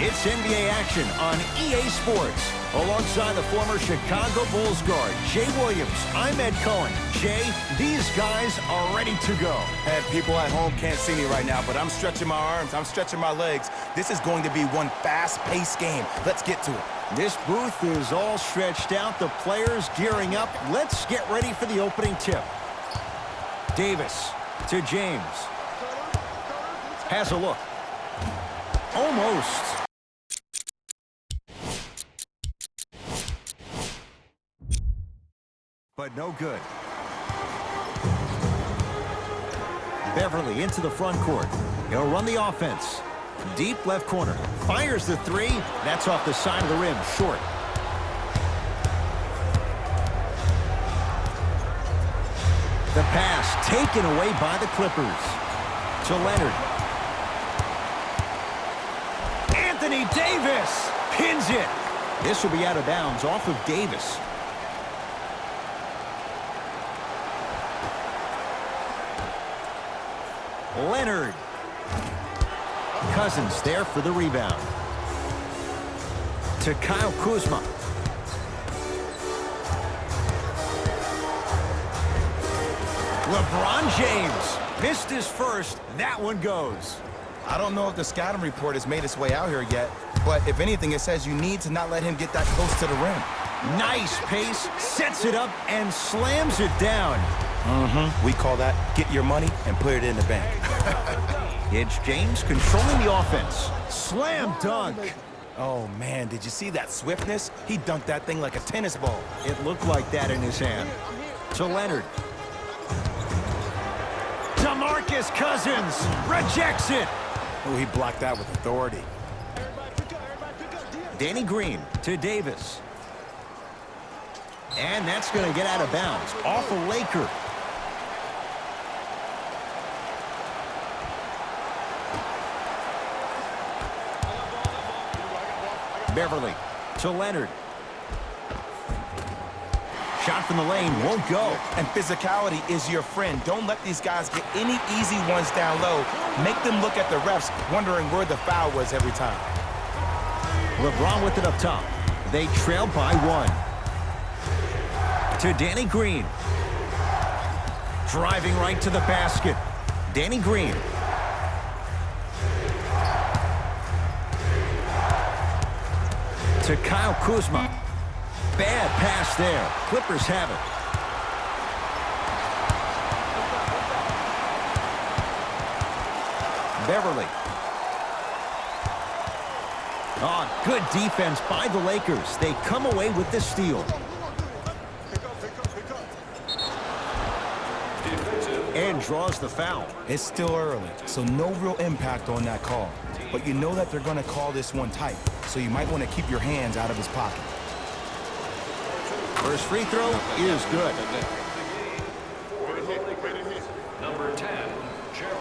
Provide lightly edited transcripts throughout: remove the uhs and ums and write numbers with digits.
It's NBA action on EA Sports. Alongside the former Chicago Bulls guard, Jay Williams, I'm Ed Cohen. Jay, these guys are ready to go. Ed, people at home can't see me right now, but I'm stretching my arms, I'm stretching my legs. This is going to be one fast-paced game. Let's get to it. This booth is all stretched out. The players gearing up. Let's get ready for the opening tip. Davis to James. Has a look. Almost. But no good. Beverly into the front court. He'll run the offense. Deep left corner. Fires the three. That's off the side of the rim. Short. The pass taken away by the Clippers. To Leonard. Anthony Davis pins it. This will be out of bounds off of Davis. Leonard. Cousins there for the rebound. To Kyle Kuzma. LeBron James missed his first. That one goes. I don't know if the scouting report has made its way out here yet, but if anything, it says you need to not let him get that close to the rim. Nice pace, sets it up, and slams it down. We call that get your money and put it in the bank. It's James controlling the offense. Slam dunk. Oh, man, did you see that swiftness? He dunked that thing like a tennis ball. It looked like that in his hand. To Leonard. DeMarcus Cousins rejects it. Oh, he blocked that with authority. Danny Green to Davis. And that's going to get out of bounds. Off a Laker. Beverly to Leonard. Shot from the lane won't go. And physicality is your friend. Don't let these guys get any easy ones down low. Make them look at the refs, wondering where the foul was every time. LeBron with it up top. They trail by one. To Danny Green. Driving right to the basket. Danny Green. To Kyle Kuzma. Bad pass there. Clippers have it. Beverly. Oh, good defense by the Lakers. They come away with the steal. And draws the foul. It's still early, so no real impact on that call. But you know that they're going to call this one tight, so you might want to keep your hands out of his pocket. First free throw is good. Number 10, Jared.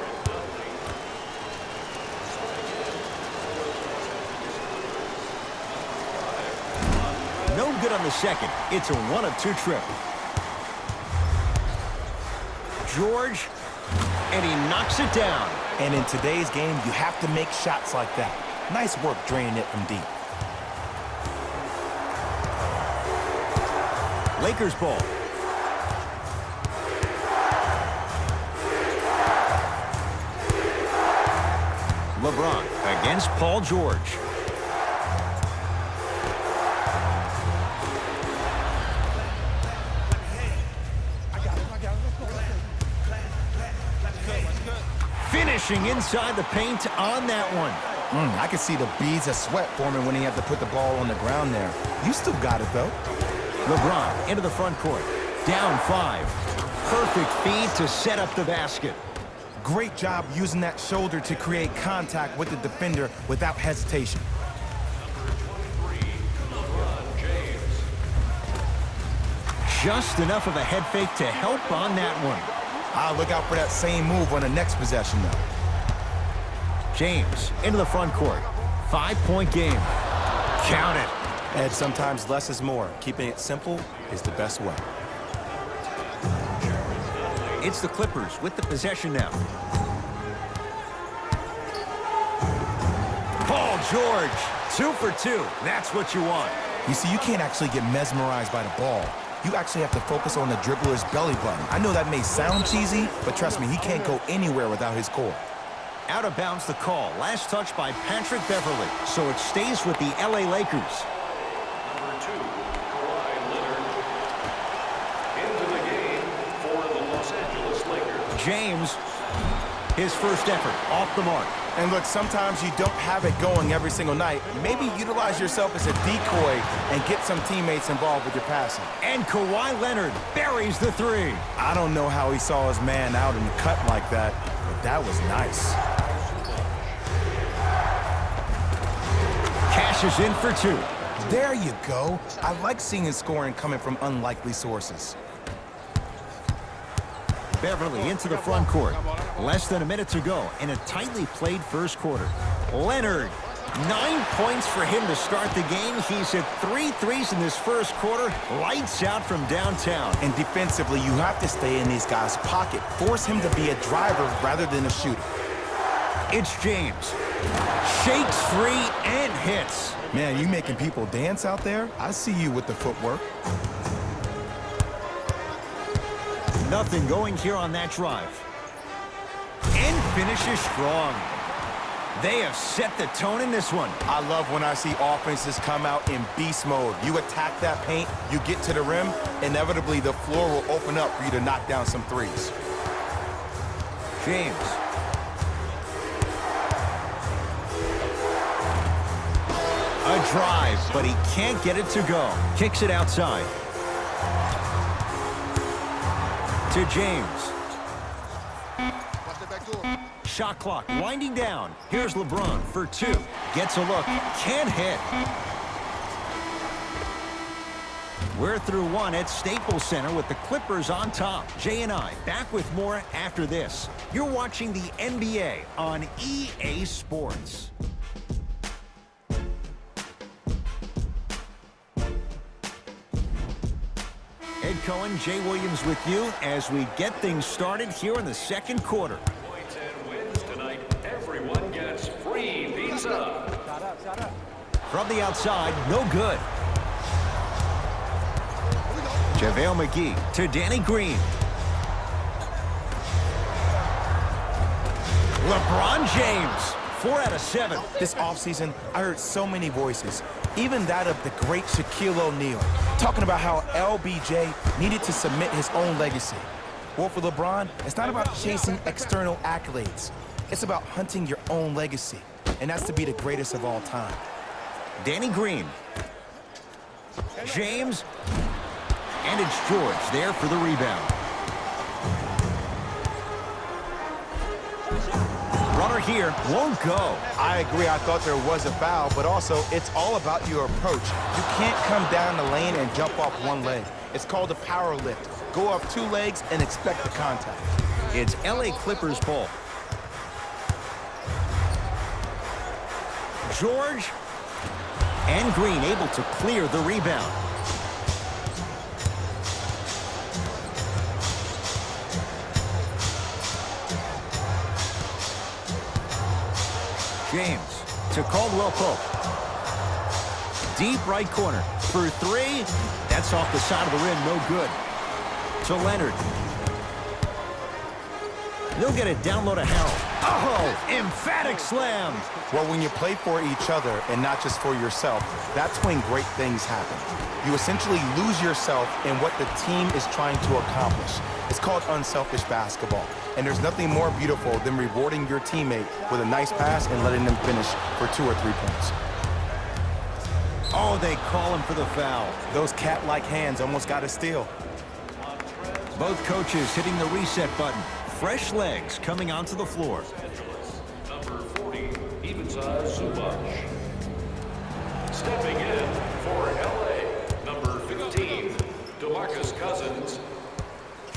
No good on the second. It's a 1 of 2 trip. George, and he knocks it down. And in today's game, you have to make shots like that. Nice work draining it from deep. Lakers ball. LeBron against Paul George. Finishing inside the paint on that one. I could see the beads of sweat forming when he had to put the ball on the ground there. You still got it, though. LeBron into the front court. Down 5. Perfect feed to set up the basket. Great job using that shoulder to create contact with the defender without hesitation. Just enough of a head fake to help on that one. I'll look out for that same move on the next possession, though. James into the front court. 5-point game. Count it. Ed, sometimes less is more. Keeping it simple is the best way. It's the Clippers with the possession now. Paul George, 2 for 2. That's what you want. You see, you can't actually get mesmerized by the ball. You actually have to focus on the dribbler's belly button. I know that may sound cheesy, but trust me, he can't go anywhere without his core. Out of bounds the call. Last touch by Patrick Beverly. So it stays with the LA Lakers. Number 2, Kawhi Leonard. Into the game for the Los Angeles Lakers. James, his first effort, off the mark. And look, sometimes you don't have it going every single night. Maybe utilize yourself as a decoy and get some teammates involved with your passing. And Kawhi Leonard buries the 3. I don't know how he saw his man out in the cut like that, but that was nice. Cashes in for 2. There you go. I like seeing his scoring coming from unlikely sources. Beverly into the front court. Less than a minute to go in a tightly played first quarter. Leonard, 9 points for him to start the game. He's hit 3 threes in this first quarter. Lights out from downtown. And defensively, you have to stay in these guys' pocket. Force him to be a driver rather than a shooter. It's James. Shakes free and hits. Man, you making people dance out there? I see you with the footwork. Nothing going here on that drive. And finishes strong. They have set the tone in this one. I love when I see offenses come out in beast mode. You attack that paint, you get to the rim, inevitably the floor will open up for you to knock down some threes. James. A drive, but he can't get it to go. Kicks it outside. To James. Shot clock winding down. Here's LeBron for 2. Gets a look. Can't hit. We're through 1 at Staples Center with the Clippers on top. Jay and I back with more after this. You're watching the NBA on EA Sports. Ed Cohen, Jay Williams with you as we get things started here in the second quarter. Points and wins tonight. Everyone gets free pizza. From the outside, no good. JaVale McGee to Danny Green. LeBron James, 4 out of 7. This offseason, I heard so many voices, even that of the great Shaquille O'Neal, talking about how LBJ needed to submit his own legacy. Well, for LeBron, it's not about chasing external accolades. It's about hunting your own legacy, and that's to be the greatest of all time. Danny Green. James. And it's George there for the rebound. Runner here won't go. I agree. I thought there was a foul, but also it's all about your approach. You can't come down the lane and jump off one leg. It's called a power lift. Go off 2 legs and expect the contact. It's LA Clippers ball. George and Green able to clear the rebound. James to Caldwell Pope. Deep right corner for 3. That's off the side of the rim, no good. To Leonard. They'll get it down low to Harold. Oh, emphatic slam. Well, when you play for each other and not just for yourself, that's when great things happen. You essentially lose yourself in what the team is trying to accomplish. It's called unselfish basketball. And there's nothing more beautiful than rewarding your teammate with a nice pass and letting them finish for 2 or 3 points. Oh, they call him for the foul. Those cat-like hands almost got a steal. Both coaches hitting the reset button. Fresh legs coming onto the floor. Number 40, Ivica Zubac. Stepping in for LA, number 15, DeMarcus Cousins.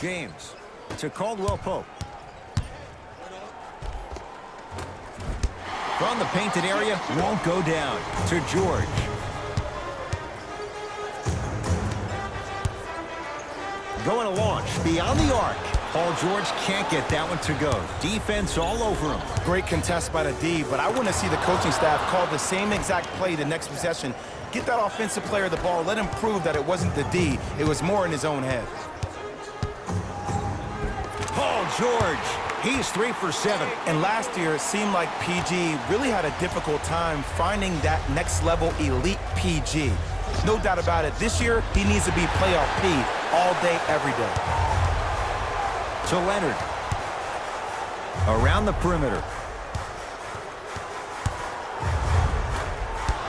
James to Caldwell Pope. From the painted area, won't go down. To George. Going to launch beyond the arc. Paul George can't get that one to go. Defense all over him. Great contest by the D, but I want to see the coaching staff call the same exact play the next possession. Get that offensive player the ball. Let him prove that it wasn't the D. It was more in his own head. Paul George, he's 3 for 7. And last year, it seemed like PG really had a difficult time finding that next-level elite PG. No doubt about it, this year, he needs to be playoff P all day, every day. To Leonard. Around the perimeter.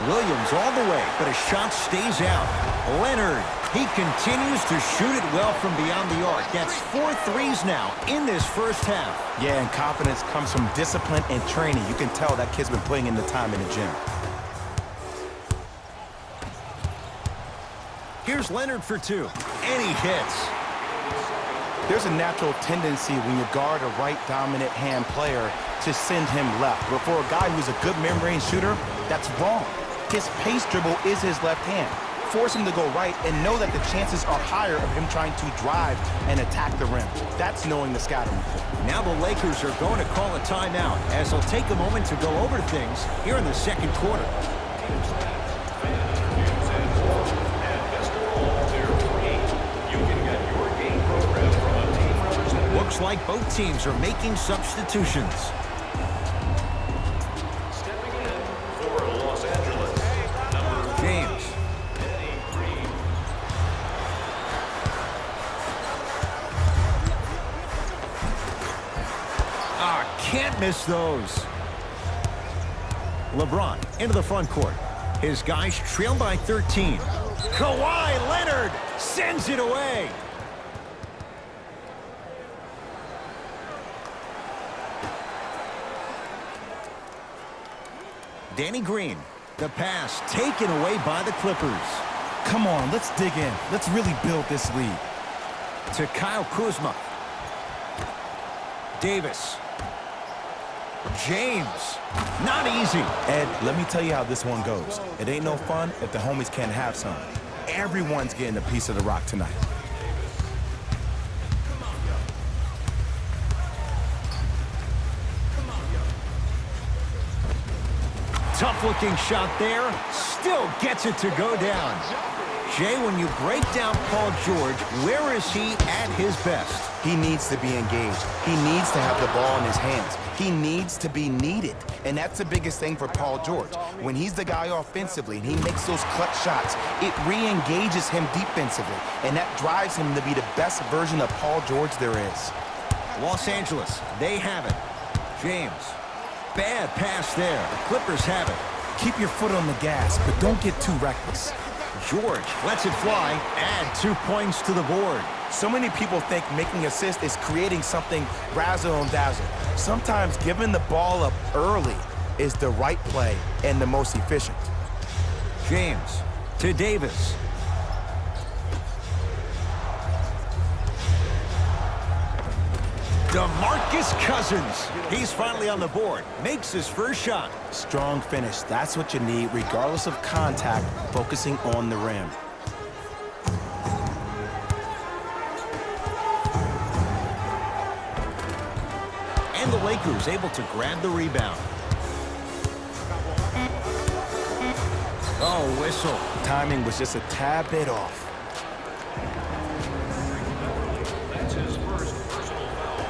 Williams all the way, but his shot stays out. Leonard, he continues to shoot it well from beyond the arc. That's 4 threes now in this first half. Yeah, and confidence comes from discipline and training. You can tell that kid's been putting in the time in the gym. Here's Leonard for 2, and he hits. There's a natural tendency when you guard a right dominant hand player to send him left. But for a guy who's a good mid-range shooter, that's wrong. His pace dribble is his left hand. Force him to go right and know that the chances are higher of him trying to drive and attack the rim. That's knowing the scouting. Now the Lakers are going to call a timeout as they'll take a moment to go over things here in the second quarter. Looks like both teams are making substitutions. Stepping in for Los Angeles, number James. Can't miss those. LeBron into the front court. His guys trail by 13. Kawhi Leonard sends it away. Danny Green, the pass taken away by the Clippers. Come on, let's dig in. Let's really build this lead. To Kyle Kuzma. Davis. James. Not easy. Ed, let me tell you how this one goes. It ain't no fun if the homies can't have some. Everyone's getting a piece of the rock tonight. Tough-looking shot there. Still gets it to go down. Jay, when you break down Paul George, where is he at his best? He needs to be engaged. He needs to have the ball in his hands. He needs to be needed. And that's the biggest thing for Paul George. When he's the guy offensively and he makes those clutch shots, it re-engages him defensively. And that drives him to be the best version of Paul George there is. Los Angeles, they have it. James. Bad pass there. The Clippers have it. Keep your foot on the gas, but don't get too reckless. George lets it fly. Add 2 points to the board. So many people think making assists is creating something razzle and dazzle. Sometimes giving the ball up early is the right play and the most efficient. James to Davis. DeMarcus Cousins. He's finally on the board. Makes his first shot. Strong finish. That's what you need, regardless of contact, focusing on the rim. And the Lakers able to grab the rebound. Oh, whistle. Timing was just a tad bit off. That's his first personal foul.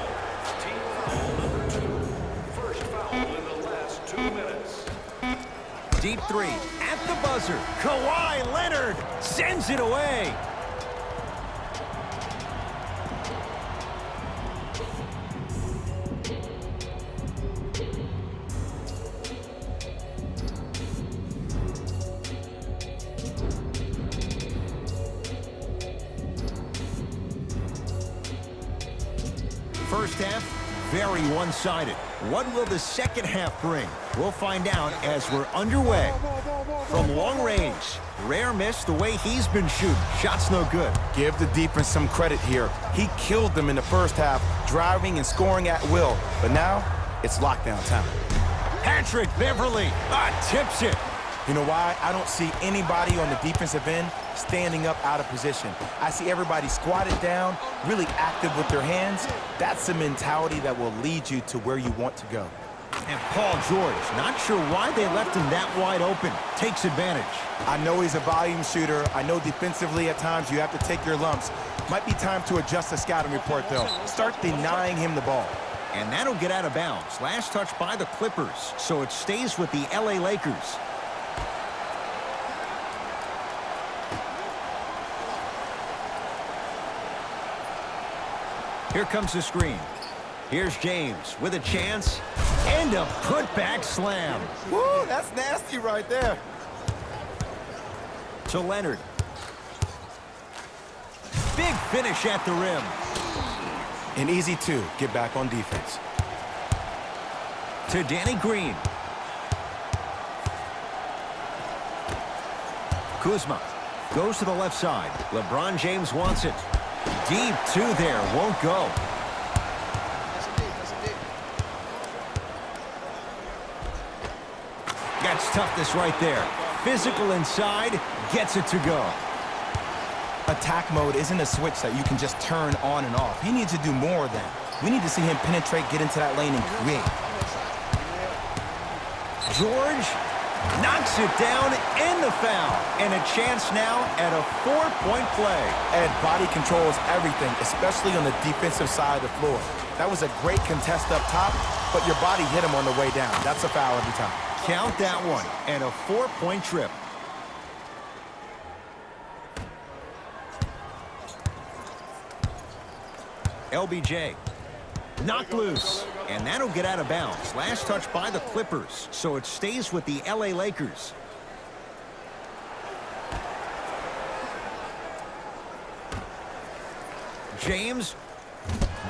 Team foul number 2. First foul in the last 2 minutes. Deep three at the buzzer. Kawhi Leonard sends it away. First half, very one-sided. What will the second half bring? We'll find out as we're underway. From long range, rare miss the way he's been shooting. Shot's no good. Give the defense some credit here. He killed them in the first half, driving and scoring at will. But now, it's lockdown time. Patrick Beverly tips it. You know why? I don't see anybody on the defensive end standing up out of position. I see everybody squatted down, really active with their hands. That's the mentality that will lead you to where you want to go. And Paul George, not sure why they left him that wide open. Takes advantage. I know he's a volume shooter. I know defensively at times you have to take your lumps. Might be time to adjust the scouting report, though. Start denying him the ball. And that'll get out of bounds. Last touch by the Clippers, so it stays with the LA Lakers. Here comes the screen. Here's James with a chance and a putback slam. Woo, that's nasty right there. To Leonard. Big finish at the rim. An easy two, get back on defense. To Danny Green. Kuzma goes to the left side. LeBron James wants it. Deep two there, won't go. That's toughness right there. Physical inside, gets it to go. Attack mode isn't a switch that you can just turn on and off. He needs to do more of that. We need to see him penetrate, get into that lane, and create. George knocks it down and the foul. And a chance now at a 4-point play. And body controls everything, especially on the defensive side of the floor. That was a great contest up top, but your body hit him on the way down. That's a foul every time. Count that one, and a 4-point trip. LBJ. Knocked loose, and that'll get out of bounds. Last touch by the Clippers, so it stays with the LA Lakers. James.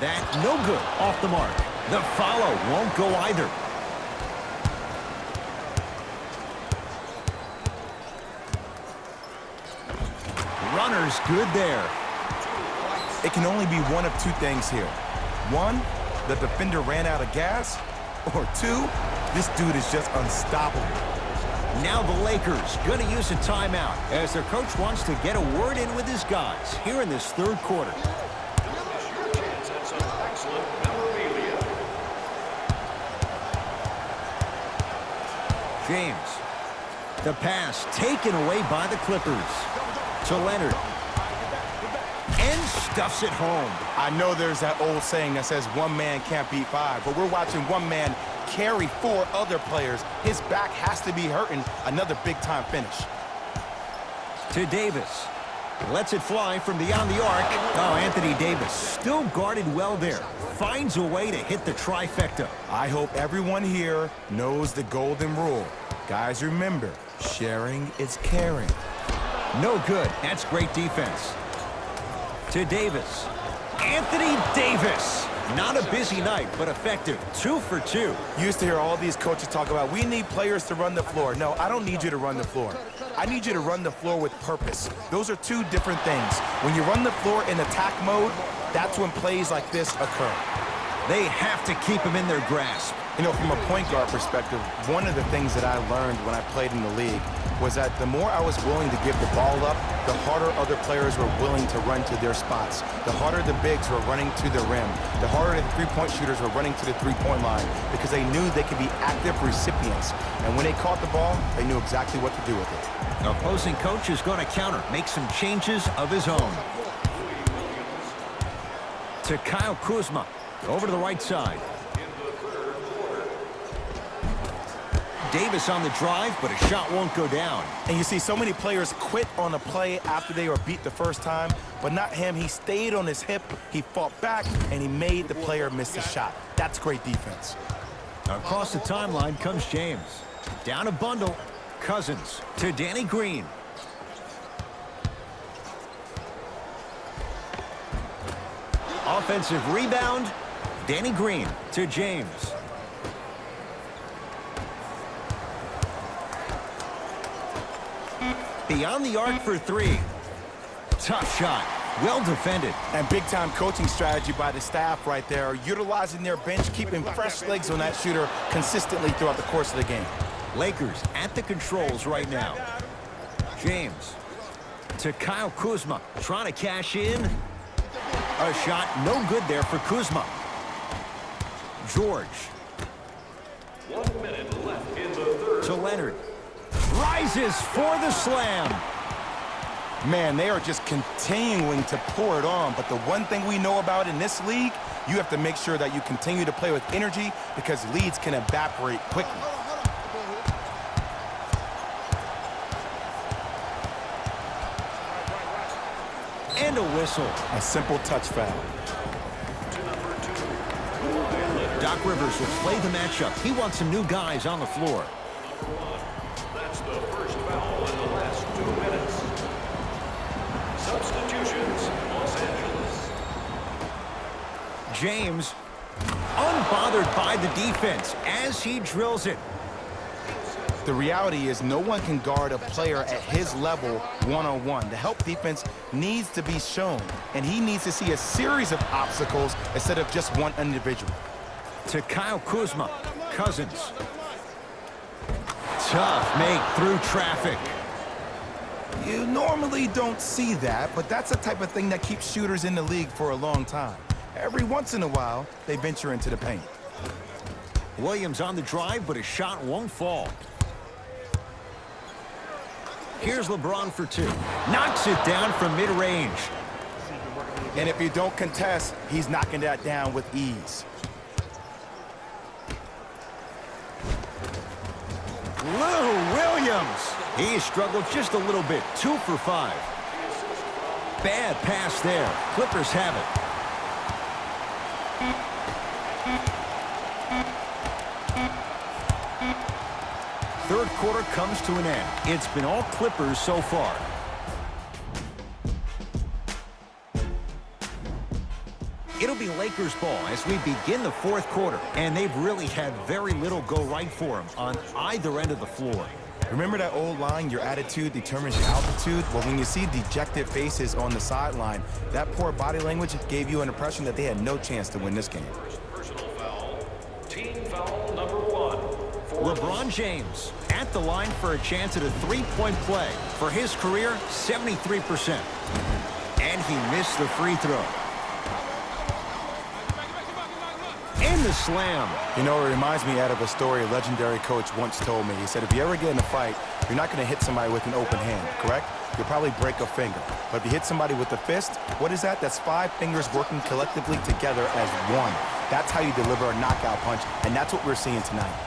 That no good. Off the mark. The follow won't go either. Runner's good there. It can only be one of two things here. One, the defender ran out of gas. Or two, this dude is just unstoppable. Now the Lakers going to use a timeout as their coach wants to get a word in with his guys here in this third quarter. James. The pass taken away by the Clippers. To Leonard. And stuffs it home. I know there's that old saying that says one man can't beat five, but we're watching one man carry four other players. His back has to be hurting. Another big-time finish. To Davis. Lets it fly from beyond the arc. Oh, Anthony Davis still guarded well there. Finds a way to hit the trifecta. I hope everyone here knows the golden rule. Guys, remember, sharing is caring. No good. That's great defense. To Davis. Anthony Davis. Not a busy night, but effective. 2 for 2. You used to hear all these coaches talk about, we need players to run the floor. No, I don't need you to run the floor. I need you to run the floor with purpose. Those are two different things. When you run the floor in attack mode, that's when plays like this occur. They have to keep him in their grasp. You know, from a point guard perspective, one of the things that I learned when I played in the league was that the more I was willing to give the ball up, the harder other players were willing to run to their spots. The harder the bigs were running to the rim. The harder the three-point shooters were running to the three-point line because they knew they could be active recipients. And when they caught the ball, they knew exactly what to do with it. Opposing coach is going to counter, make some changes of his own. To Kyle Kuzma, over to the right side. Davis on the drive, but a shot won't go down. And you see so many players quit on a play after they were beat the first time, but not him. He stayed on his hip, he fought back, and he made the player miss the shot. That's great defense. Across the timeline comes James. Down a bundle. Cousins to Danny Green. Offensive rebound. Danny Green to James. Beyond the arc for three. Tough shot. Well defended. And big-time coaching strategy by the staff right there, utilizing their bench, keeping fresh legs on that shooter consistently throughout the course of the game. Lakers at the controls right now. James to Kyle Kuzma, trying to cash in. A shot no good there for Kuzma. George. 1 minute left in the third. To Leonard. Rises for the slam. Man, they are just continuing to pour it on. But the one thing we know about in this league, you have to make sure that you continue to play with energy because leads can evaporate quickly. And a whistle. A simple touch foul. Doc Rivers will play the matchup. He wants some new guys on the floor. That's the first foul in the last 2 minutes. Substitutions, Los Angeles. James, unbothered by the defense as he drills it. The reality is no one can guard a player at his level one-on-one. The help defense needs to be shown, and he needs to see a series of obstacles instead of just one individual. To Kyle Kuzma. Cousins. Tough make through traffic. You normally don't see that, but that's the type of thing that keeps shooters in the league for a long time. Every once in a while, they venture into the paint. Williams on the drive, but his shot won't fall. Here's LeBron for two. Knocks it down from mid-range. And if you don't contest, he's knocking that down with ease. Lou Williams. He struggled just a little bit. 2 for 5. Bad pass there. Clippers have it. Third quarter comes to an end. It's been all Clippers so far. It'll be Lakers ball as we begin the fourth quarter, and they've really had very little go right for them on either end of the floor. Remember that old line, your attitude determines your altitude? Well, when you see dejected faces on the sideline, that poor body language gave you an impression that they had no chance to win this game. Personal foul. Team foul number 1. LeBron James at the line for a chance at a three-point play. For his career, 73%. And he missed the free throw. And the slam. You know, it reminds me out of a story a legendary coach once told me. He said, if you ever get in a fight, you're not going to hit somebody with an open hand, correct? You'll probably break a finger. But if you hit somebody with a fist, what is that? That's 5 fingers working collectively together as one. That's how you deliver a knockout punch, and that's what we're seeing tonight.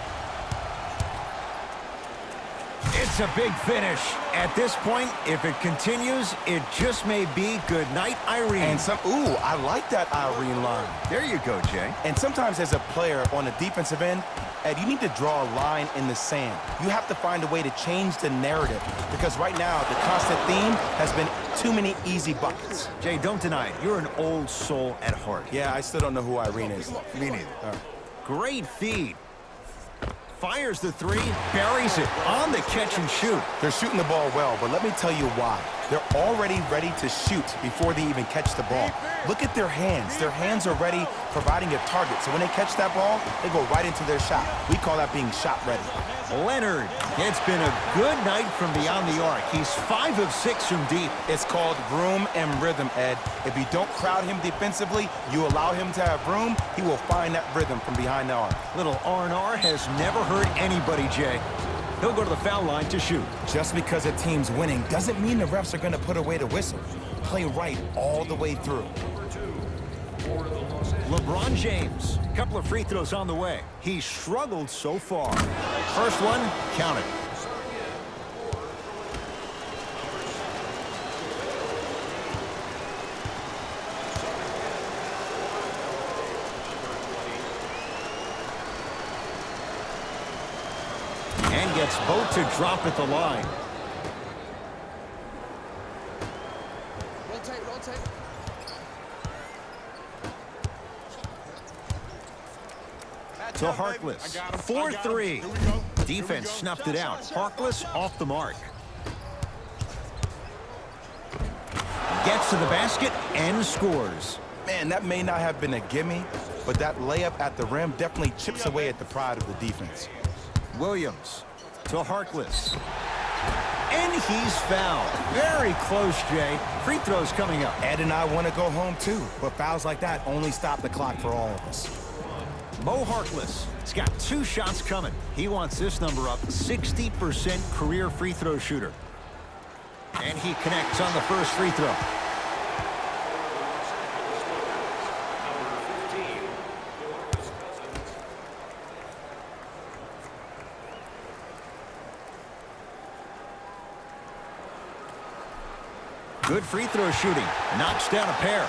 It's a big finish. At this point, if it continues, it just may be good night, Irene. And ooh, I like that Irene line. There you go, Jay. And sometimes as a player on the defensive end, Ed, you need to draw a line in the sand. You have to find a way to change the narrative because right now the constant theme has been too many easy buckets. Jay, don't deny it. You're an old soul at heart. Yeah, I still don't know who Irene is. Me neither. Great feed. Fires the three, buries it on the catch and shoot. They're shooting the ball well, but let me tell you why. They're already ready to shoot before they even catch the ball. Look at their hands. Their hands are ready, providing a target. So when they catch that ball, they go right into their shot. We call that being shot ready. Leonard, it's been a good night from beyond the arc. He's 5 of 6 from deep. It's called room and rhythm, Ed. If you don't crowd him defensively, you allow him to have room, he will find that rhythm from behind the arc. Little R&R has never hurt anybody, Jay. He'll go to the foul line to shoot. Just because a team's winning doesn't mean the refs are going to put away the whistle. Play right all the way through. LeBron James, a couple of free throws on the way. He struggled so far. First one, counted. And gets both to drop at the line. Rotate. To Harkless, 4-3. Defense snuffed it out. Harkless off the mark. Gets to the basket and scores. Man, that may not have been a gimme, but that layup at the rim definitely chips away at the pride of the defense. Williams to Harkless. And he's fouled. Very close, Jay. Free throws coming up. Ed and I want to go home too, but fouls like that only stop the clock for all of us. Mo Harkless. He's got 2 shots coming. He wants this number up. 60% career free throw shooter. And he connects on the first free throw. Good free throw shooting. Knocks down a pair.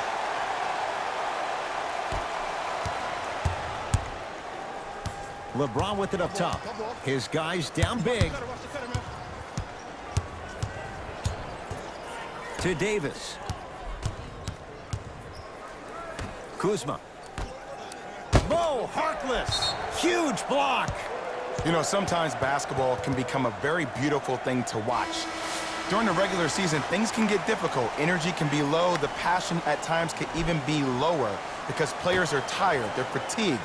LeBron with it up top. His guys down big. To Davis. Kuzma. Mo Harkless. Huge block. You know, sometimes basketball can become a very beautiful thing to watch. During the regular season, things can get difficult. Energy can be low. The passion at times can even be lower because players are tired. They're fatigued.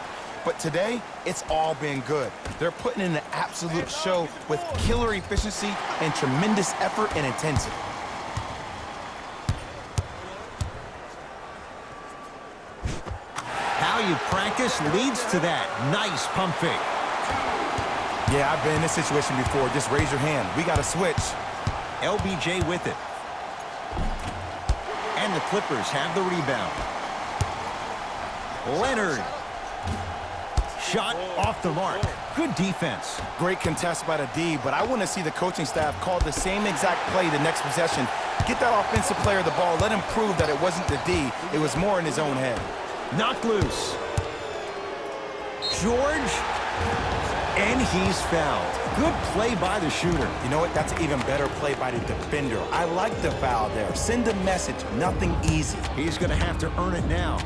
But today, it's all been good. They're putting in an absolute show with killer efficiency and tremendous effort and intensity. How you practice leads to that. Nice pump fake. Yeah, I've been in this situation before. Just raise your hand. We got to switch. LBJ with it. And the Clippers have the rebound. Leonard. Shot off the mark. Good defense. Great contest by the D, but I want to see the coaching staff call the same exact play the next possession. Get that offensive player the ball. Let him prove that it wasn't the D. It was more in his own head. Knocked loose. George. And he's fouled. Good play by the shooter. You know what? That's an even better play by the defender. I like the foul there. Send a message. Nothing easy. He's going to have to earn it now.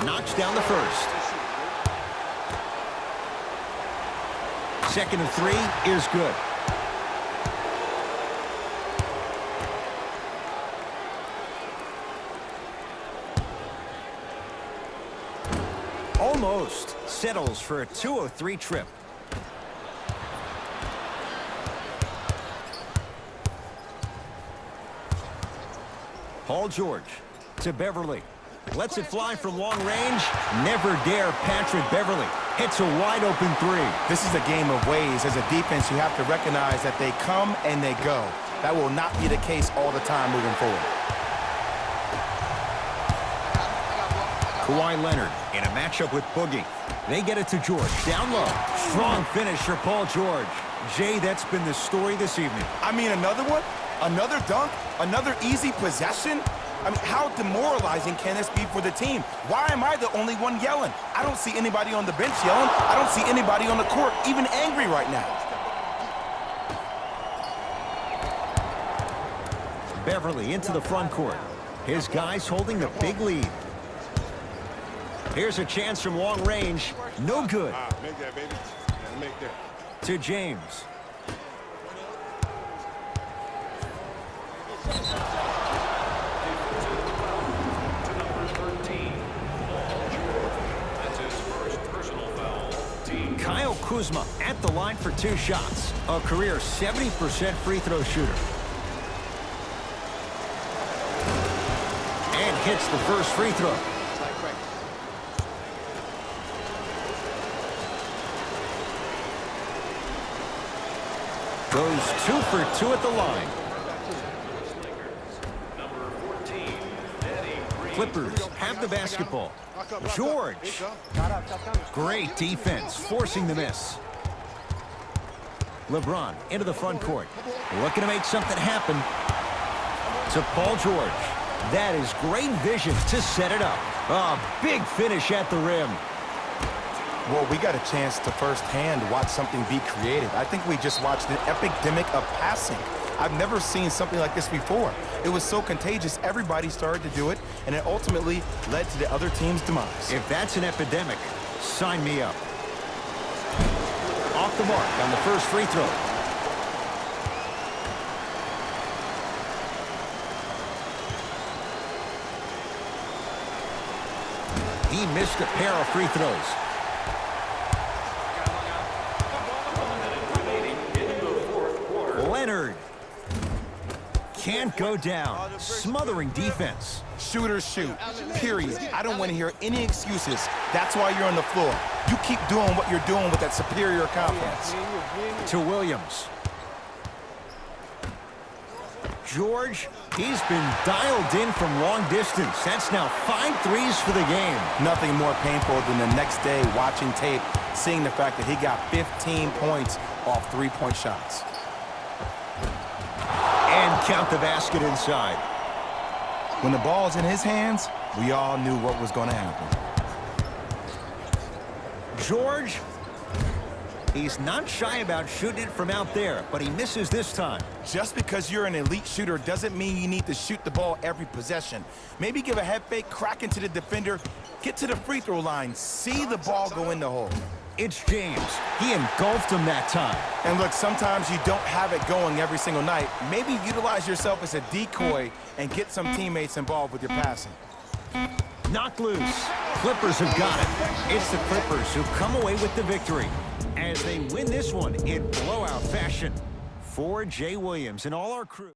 Knocks down the first. Second and 3 is good. Almost settles for a 2-0-3 trip. Paul George to Beverly. Lets it fly from long range. Never dare Patrick Beverly. Hits a wide open 3. This is a game of ways. As a defense, you have to recognize that they come and they go. That will not be the case all the time moving forward. Kawhi Leonard in a matchup with Boogie. They get it to George. Down low. Strong finish for Paul George. Jay, that's been the story this evening. I mean, another one? Another dunk? Another easy possession? I mean, how demoralizing can this be for the team? Why am I the only one yelling? I don't see anybody on the bench yelling. I don't see anybody on the court even angry right now. Beverly into the front court. His guys holding the big lead. Here's a chance from long range. No good. Make that, baby. Yeah, make that. To James. To number 13, Paul George. That's his first personal foul. Team Kyle Kuzma at the line for 2 shots. A career 70% free throw shooter. And hits the first free throw. Goes 2 for 2 at the line. number 14, Danny Green. Clippers have the basketball. George. Great defense, forcing the miss. LeBron into the front court. Looking to make something happen. To Paul George. That is great vision to set it up. A big finish at the rim. Well, we got a chance to firsthand watch something be created. I think we just watched an epidemic of passing. I've never seen something like this before. It was so contagious, everybody started to do it, and it ultimately led to the other team's demise. If that's an epidemic, sign me up. Off the mark on the first free throw. He missed a pair of free throws. Leonard. Can't go down. Smothering defense. Shooters shoot, period. I don't want to hear any excuses. That's why you're on the floor. You keep doing what you're doing with that superior confidence. To Williams. George, he's been dialed in from long distance. That's now 5 threes for the game. Nothing more painful than the next day watching tape, seeing the fact that he got 15 points off three-point shots. And count the basket inside. When the ball's in his hands, we all knew what was going to happen. George, he's not shy about shooting it from out there, but he misses this time. Just because you're an elite shooter doesn't mean you need to shoot the ball every possession. Maybe give a head fake, crack into the defender, get to the free throw line, see the ball go in the hole. It's James. He engulfed him that time. And look, sometimes you don't have it going every single night. Maybe utilize yourself as a decoy and get some teammates involved with your passing. Knocked loose. Clippers have got it. It's the Clippers who come away with the victory as they win this one in blowout fashion. For Jay Williams and all our crew.